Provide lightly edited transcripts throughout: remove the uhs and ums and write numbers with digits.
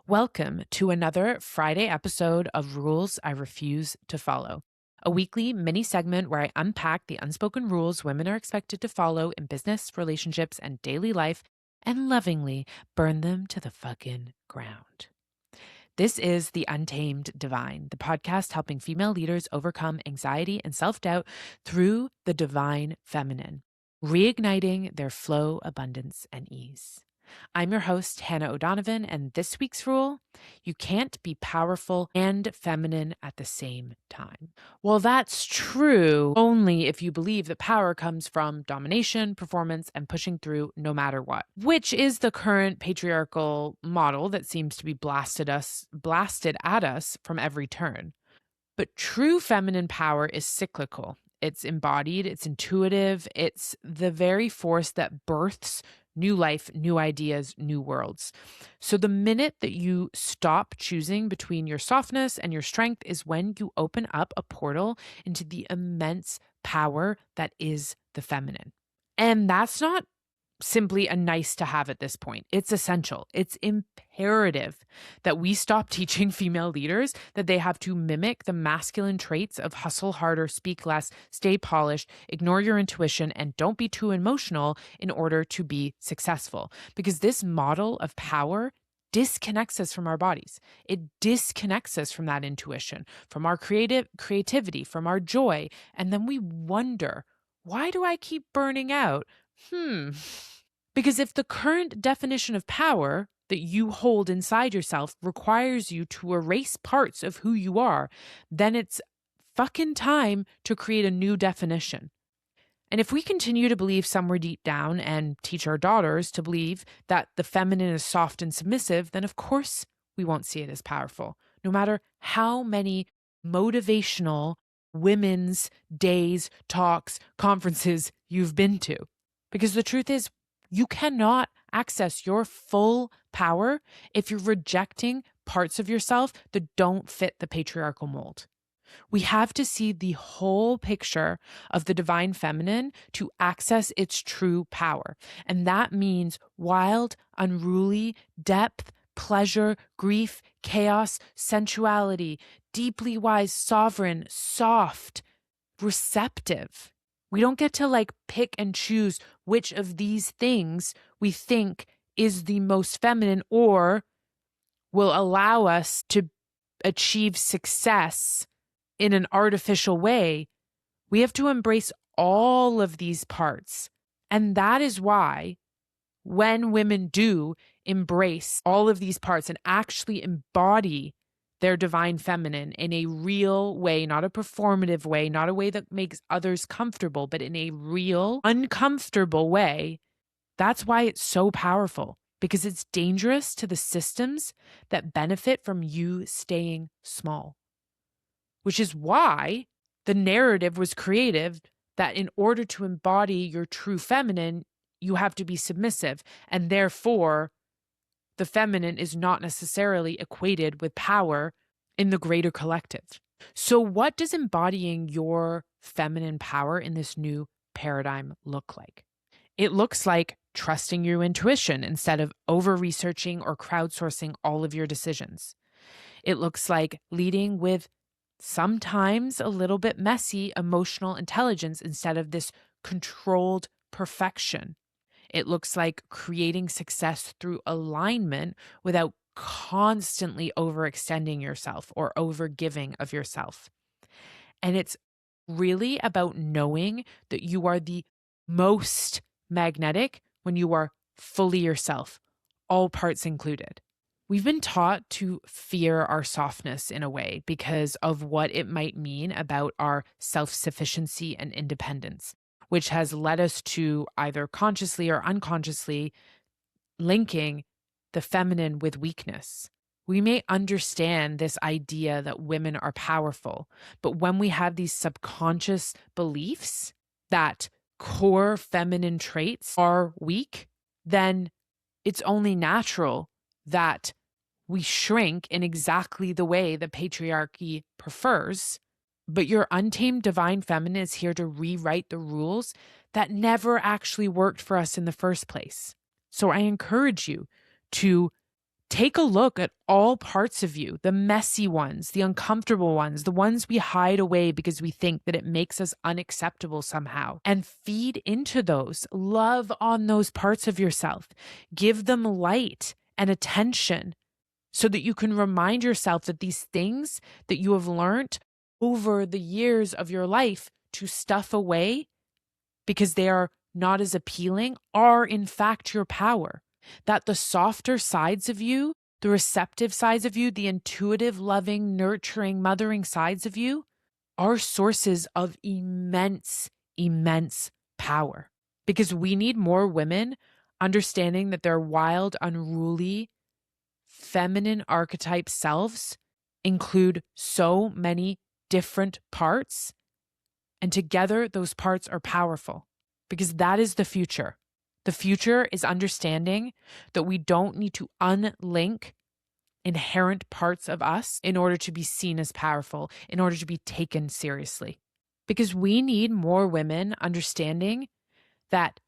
Welcome to another Friday episode of Rules I Refuse to Follow, a weekly mini segment where I unpack the unspoken rules women are expected to follow in business, relationships, and daily life and lovingly burn them to the fucking ground. This is The Untamed Divine, the podcast helping female leaders overcome anxiety and self-doubt through the divine feminine, reigniting their flow, abundance, and ease. I'm your host, Hannah O'Donovan, and this week's rule: you can't be powerful and feminine at the same time. Well, that's true only if you believe that power comes from domination, performance, and pushing through no matter what, which is the current patriarchal model that seems to be blasted at us from every turn. But true feminine power is cyclical. It's embodied, it's intuitive, it's the very force that births new life, new ideas, new worlds. So the minute that you stop choosing between your softness and your strength is when you open up a portal into the immense power that is the feminine. And that's not simply a nice to have at this point. It's essential. It's imperative that we stop teaching female leaders that they have to mimic the masculine traits of hustle harder, speak less, stay polished, ignore your intuition, and don't be too emotional in order to be successful. Because this model of power disconnects us from our bodies. It disconnects us from that intuition, from our creativity, from our joy. And then we wonder, why do I keep burning out? Because if the current definition of power that you hold inside yourself requires you to erase parts of who you are, then it's fucking time to create a new definition. And if we continue to believe somewhere deep down and teach our daughters to believe that the feminine is soft and submissive, then of course we won't see it as powerful, no matter how many motivational women's days, talks, conferences you've been to. Because the truth is, you cannot access your full power if you're rejecting parts of yourself that don't fit the patriarchal mold. We have to see the whole picture of the divine feminine to access its true power. And that means wild, unruly, depth, pleasure, grief, chaos, sensuality, deeply wise, sovereign, soft, receptive. We don't get to pick and choose which of these things we think is the most feminine or will allow us to achieve success in an artificial way. We have to embrace all of these parts. And that is why when women do embrace all of these parts and actually embody their divine feminine in a real way, not a performative way, not a way that makes others comfortable, but in a real, uncomfortable way, that's why it's so powerful, because it's dangerous to the systems that benefit from you staying small. Which is why the narrative was created that in order to embody your true feminine, you have to be submissive, and therefore the feminine is not necessarily equated with power in the greater collective. So what does embodying your feminine power in this new paradigm look like? It looks like trusting your intuition instead of over-researching or crowdsourcing all of your decisions. It looks like leading with sometimes a little bit messy emotional intelligence instead of this controlled perfection. It looks like creating success through alignment without constantly overextending yourself or overgiving of yourself. And it's really about knowing that you are the most magnetic when you are fully yourself, all parts included. We've been taught to fear our softness in a way because of what it might mean about our self-sufficiency and independence, which has led us to either consciously or unconsciously linking the feminine with weakness. We may understand this idea that women are powerful, but when we have these subconscious beliefs that core feminine traits are weak, then it's only natural that we shrink in exactly the way the patriarchy prefers. But your untamed divine feminine is here to rewrite the rules that never actually worked for us in the first place. So I encourage you to Take a look at all parts of you, the messy ones, the uncomfortable ones, the ones we hide away because we think that it makes us unacceptable somehow, and feed into those. Love on those parts of yourself. Give them light and attention so that you can remind yourself that these things that you have learned over the years of your life to stuff away because they are not as appealing are in fact your power. That the softer sides of you, the receptive sides of you, the intuitive, loving, nurturing, mothering sides of you are sources of immense, immense power. Because we need more women understanding that their wild, unruly, feminine archetype selves include so many different parts, and together those parts are powerful, because that is the future. The future is understanding that we don't need to unlink inherent parts of us in order to be seen as powerful, in order to be taken seriously. Because we need more women understanding that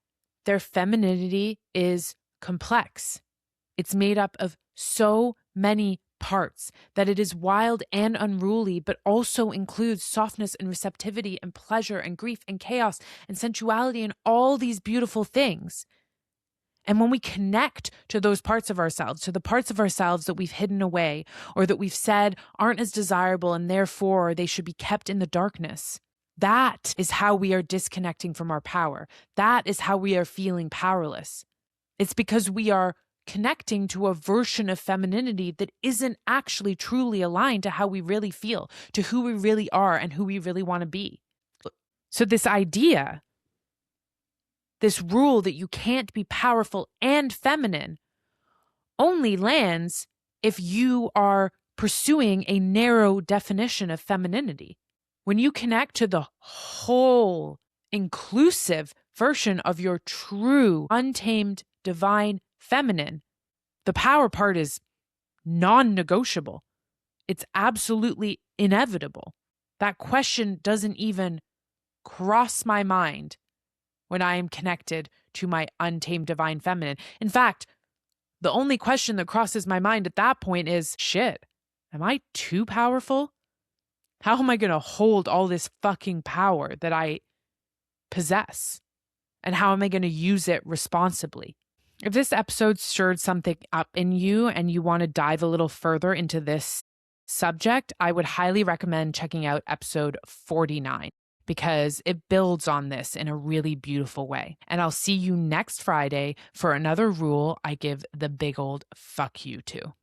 their femininity is complex. It's made up of so many parts, that it is wild and unruly, but also includes softness and receptivity and pleasure and grief and chaos and sensuality and all these beautiful things. And when we connect to those parts of ourselves, to the parts of ourselves that we've hidden away or that we've said aren't as desirable and therefore they should be kept in the darkness, that is how we are disconnecting from our power. That is how we are feeling powerless. It's because we are connecting to a version of femininity that isn't actually truly aligned to how we really feel, to who we really are and who we really want to be. So this idea, this rule that you can't be powerful and feminine, only lands if you are pursuing a narrow definition of femininity. When you connect to the whole, inclusive version of your true, untamed, divine feminine, the power part is non-negotiable. It's absolutely inevitable. That question doesn't even cross my mind when I am connected to my untamed divine feminine. In fact, the only question that crosses my mind at that point is, shit, am I too powerful? How am I going to hold all this fucking power that I possess? And how am I going to use it responsibly? If this episode stirred something up in you and you want to dive a little further into this subject, I would highly recommend checking out episode 49 because it builds on this in a really beautiful way. And I'll see you next Friday for another rule I give the big old fuck you to.